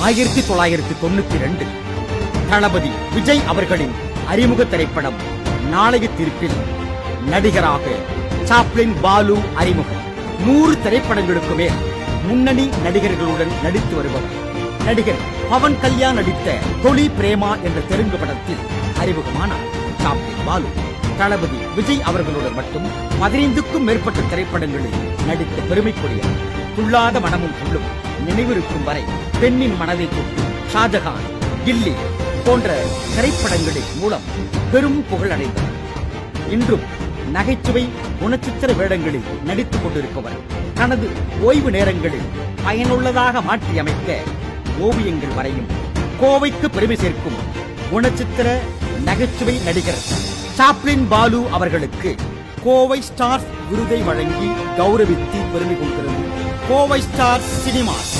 1992 தளபதி விஜய் அவர்களின் அறிமுக திரைப்படம் நாளைய தீர்ப்பில் நடிகராக சாப்ளின் பாலு அறிமுகம். 100 திரைப்படங்களுக்கு மேல் முன்னணி நடிகர்களுடன் நடித்து வருபவர். நடிகர் பவன் கல்யாண் நடித்த தொலி பிரேமா என்ற தெலுங்கு படத்தில் அறிமுகமானார் சாப்ளின் பாலு. தளபதி விஜய் அவர்களுடன் மட்டும் 15க்கும் மேற்பட்ட திரைப்படங்களில் நடித்த பெருமைக்குரியவர். துள்ளாத மனமும் புள்ளும், நினைவிருக்கும் வரை, பெண்ணின் மனதை தொட்டு, ஷாஜகான், கில்லி போன்ற திரைப்படங்களின் மூலம் பெரும் புகழடைந்தார். இன்றும் நகைச்சுவை குணச்சித்திர வேடங்களில் நடித்துக் கொண்டிருப்பவர். தனது ஓய்வு நேரங்களில் பயனுள்ளதாக மாற்றியமைக்க ஓவியங்கள் வரையும் கோவைக்கு பெருமை சேர்க்கும் குணச்சித்திர நகைச்சுவை நடிகர் சாப்ளின் பாலு அவர்களுக்கு கோவை ஸ்டார்ஸ் விருதை வழங்கி கௌரவித்து பெருமை கொள்கிறது கோவை ஸ்டார் சினிமாஸ்.